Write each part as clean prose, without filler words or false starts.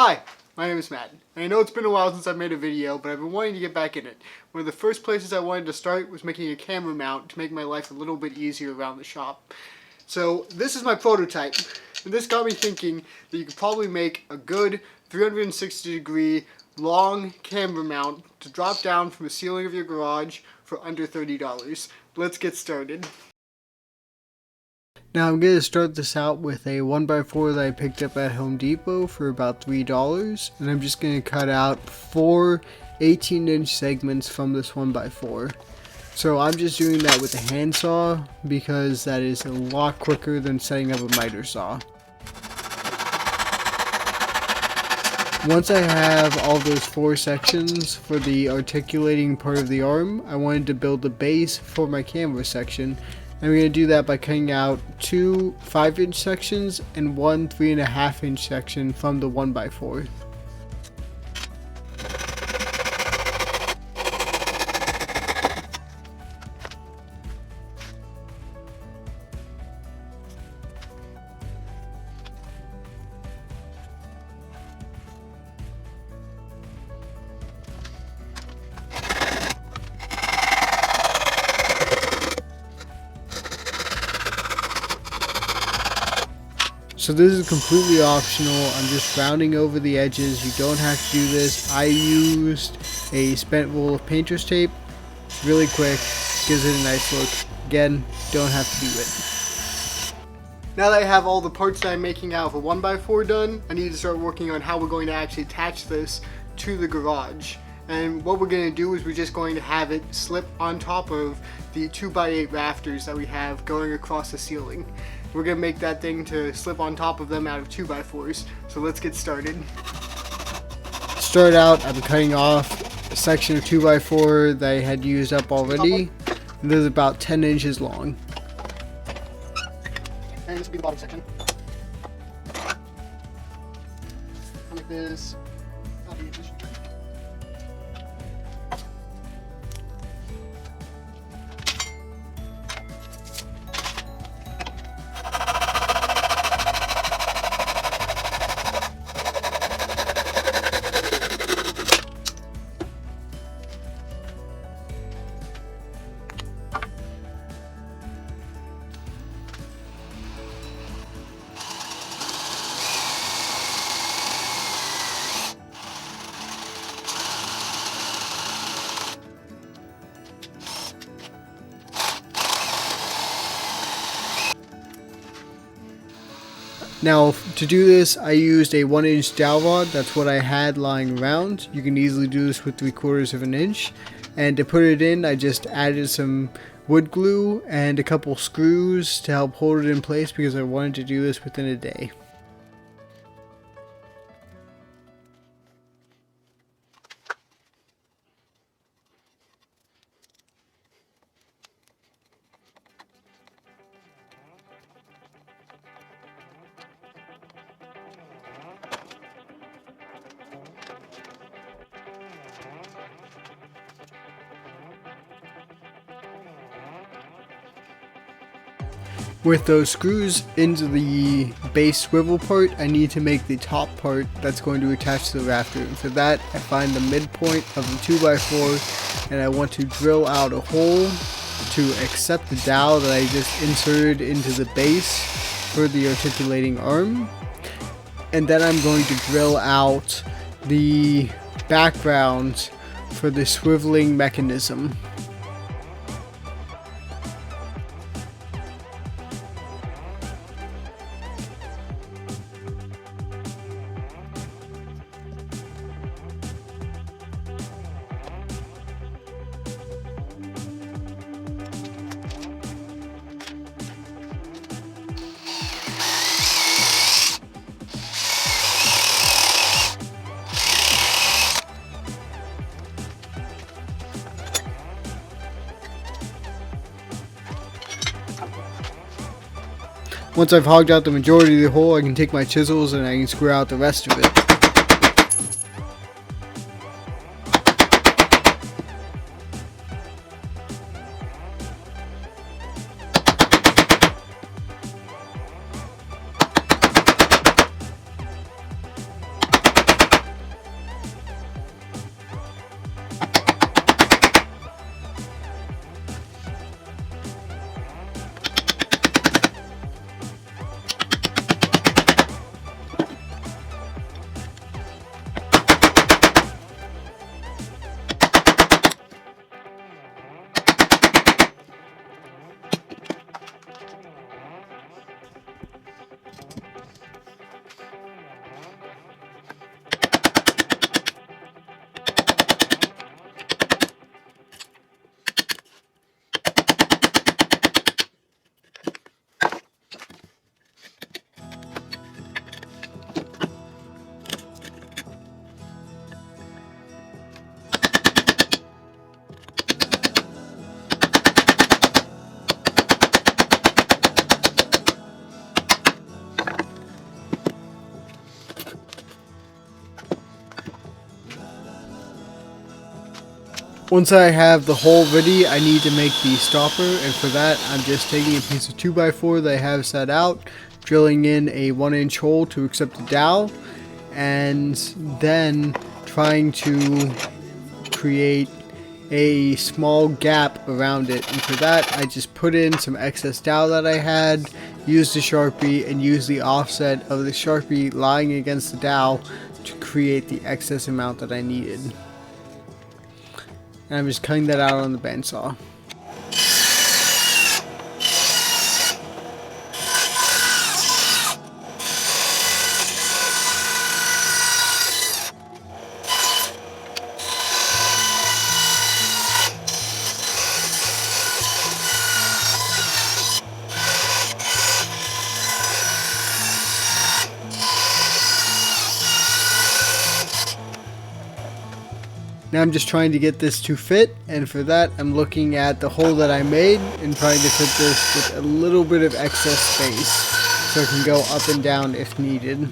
Hi, my name is Matt, and I know it's been a while since I've made a video, but I've been wanting to get back in it. One of the first places I wanted to start was making a camera mount to make my life a little bit easier around the shop. So this is my prototype, and this got me thinking that you could probably make a good 360-degree long camera mount to drop down from the ceiling of your garage for under $30. Let's get started. Now I'm going to start this out with a 1x4 that I picked up at Home Depot for about $3, and I'm just going to cut out 4 18-inch segments from this 1x4. So I'm just doing that with a handsaw because that is a lot quicker than setting up a miter saw. Once I have all those 4 sections for the articulating part of the arm, I wanted to build the base for my camera section. I'm going to do that by cutting out 2 5-inch sections and 1 3.5-inch section from the 1x4. So this is completely optional. I'm just rounding over the edges. You don't have to do this. I used a spent roll of painter's tape. It's really quick, gives it a nice look. Again, don't have to do it. Now that I have all the parts that I'm making out of a 1x4 done, I need to start working on how we're going to actually attach this to the garage. And what we're going to do is we're just going to have it slip on top of the 2x8 rafters that we have going across the ceiling. We're going to make that thing to slip on top of them out of 2x4s. So let's get started. To start out, I'm cutting off a section of 2x4 that I had used up already. And this is about 10 inches long. And this will be the bottom section. Like this. Now to do this, I used a 1-inch dowel rod. That's what I had lying around. You can easily do this with 3/4 of an inch. And to put it in, I just added some wood glue and a couple screws to help hold it in place because I wanted to do this within a day. With those screws into the base swivel part, I need to make the top part that's going to attach to the rafter. And for that, I find the midpoint of the 2x4 and I want to drill out a hole to accept the dowel that I just inserted into the base for the articulating arm. And then I'm going to drill out the background for the swiveling mechanism. Once I've hogged out the majority of the hole, I can take my chisels and I can screw out the rest of it. Once I have the hole ready, I need to make the stopper, and for that I'm just taking a piece of 2x4 that I have set out, drilling in a 1-inch hole to accept the dowel, and then trying to create a small gap around it. And for that I just put in some excess dowel that I had, used the Sharpie, and used the offset of the Sharpie lying against the dowel to create the excess amount that I needed. And I'm just cutting that out on the bandsaw. Now I'm just trying to get this to fit, and for that I'm looking at the hole that I made and trying to fit this with a little bit of excess space so it can go up and down if needed.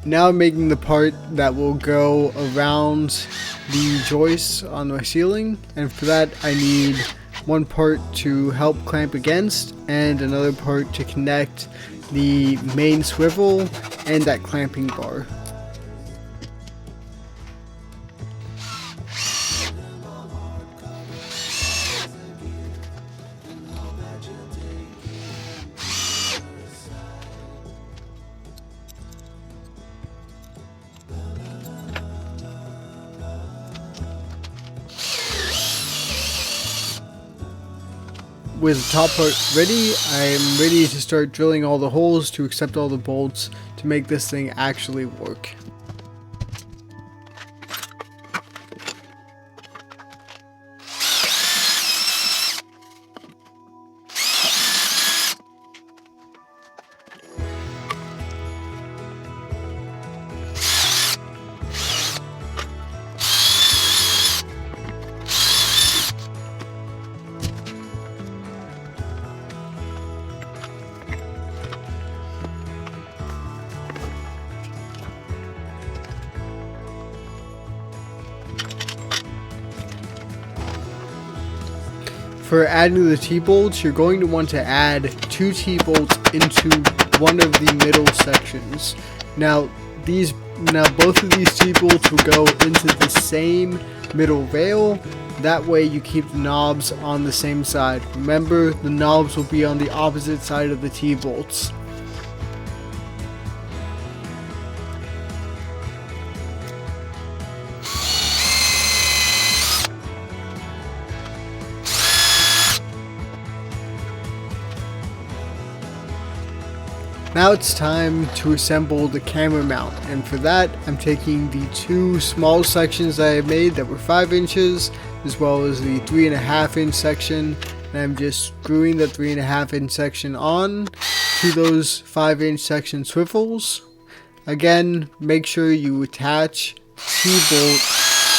Now I'm making the part that will go around the joists on my ceiling, and for that I need one part to help clamp against and another part to connect the main swivel and that clamping bar. With the top part ready, I'm ready to start drilling all the holes to accept all the bolts to make this thing actually work. For adding the T-bolts, you're going to want to add 2 T-bolts into one of the middle sections. Now both of these T-bolts will go into the same middle rail. That way you keep the knobs on the same side. Remember, the knobs will be on the opposite side of the T-bolts. Now it's time to assemble the camera mount, and for that I'm taking the 2 small sections that I made that were 5 inches as well as the 3.5 inch section, and I'm just screwing the 3.5 inch section on to those 5 inch section swivels. Again, make sure you attach T-bolt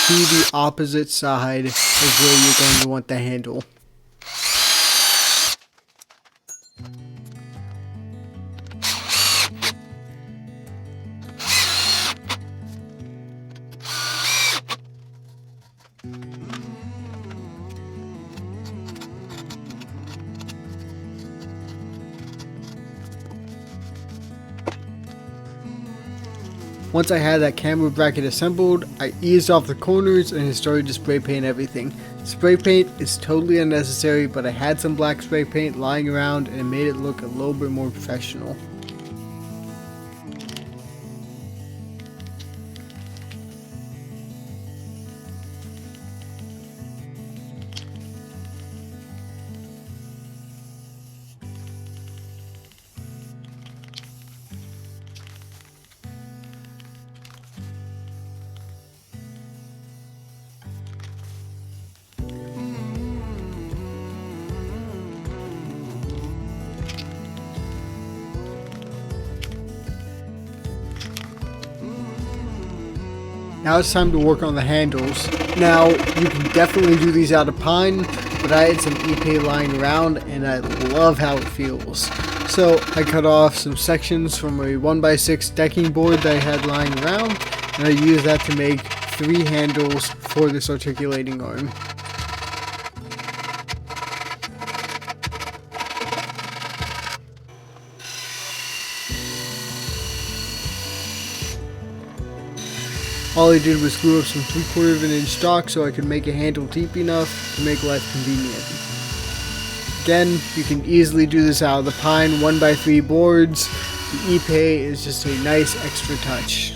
to the opposite side of where you're going to want the handle. Once I had that camera bracket assembled, I eased off the corners and started to spray paint everything. Spray paint is totally unnecessary, but I had some black spray paint lying around and it made it look a little bit more professional. Now it's time to work on the handles. Now, you can definitely do these out of pine, but I had some Ipe lying around and I love how it feels. So I cut off some sections from a 1x6 decking board that I had lying around, and I used that to make 3 handles for this articulating arm. All I did was glue up some 3/4 of an inch stock so I could make a handle deep enough to make life convenient. Again, you can easily do this out of the pine 1x3 boards. The Ipe is just a nice extra touch.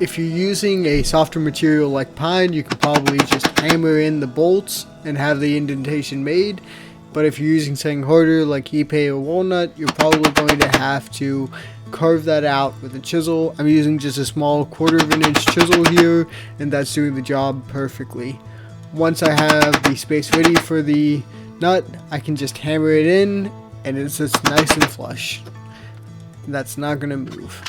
If you're using a softer material like pine, you can probably just hammer in the bolts and have the indentation made. But if you're using something harder like Ipe or walnut, you're probably going to have to carve that out with a chisel. I'm using just a small 1/4 of an inch chisel here, and that's doing the job perfectly. Once I have the space ready for the nut, I can just hammer it in, and it's just nice and flush. That's not going to move.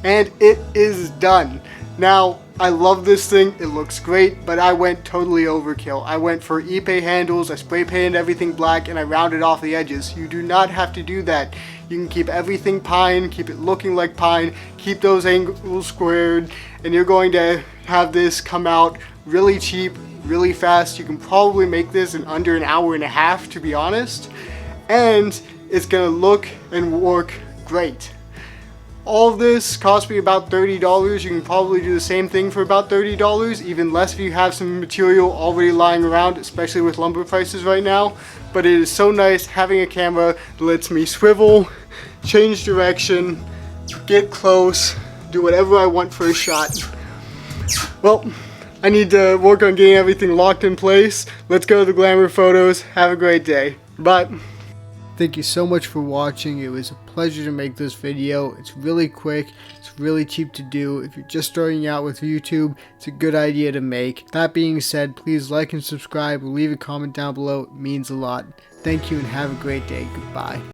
And it is done. Now, I love this thing, it looks great, but I went totally overkill. I went for Ipe handles, I spray painted everything black, and I rounded off the edges. You do not have to do that. You can keep everything pine, keep it looking like pine, keep those angles squared, and you're going to have this come out really cheap, really fast. You can probably make this in under an hour and a half, to be honest, and it's gonna look and work great. All of this cost me about $30. You can probably do the same thing for about $30, even less if you have some material already lying around, especially with lumber prices right now. But it is so nice having a camera that lets me swivel, change direction, get close, do whatever I want for a shot. Well, I need to work on getting everything locked in place. Let's go to the glamour photos. Have a great day. Bye. Thank you so much for watching. It was a pleasure to make this video. It's really quick. It's really cheap to do. If you're just starting out with YouTube, it's a good idea to make. That being said, please like and subscribe. Leave a comment down below. It means a lot. Thank you and have a great day. Goodbye.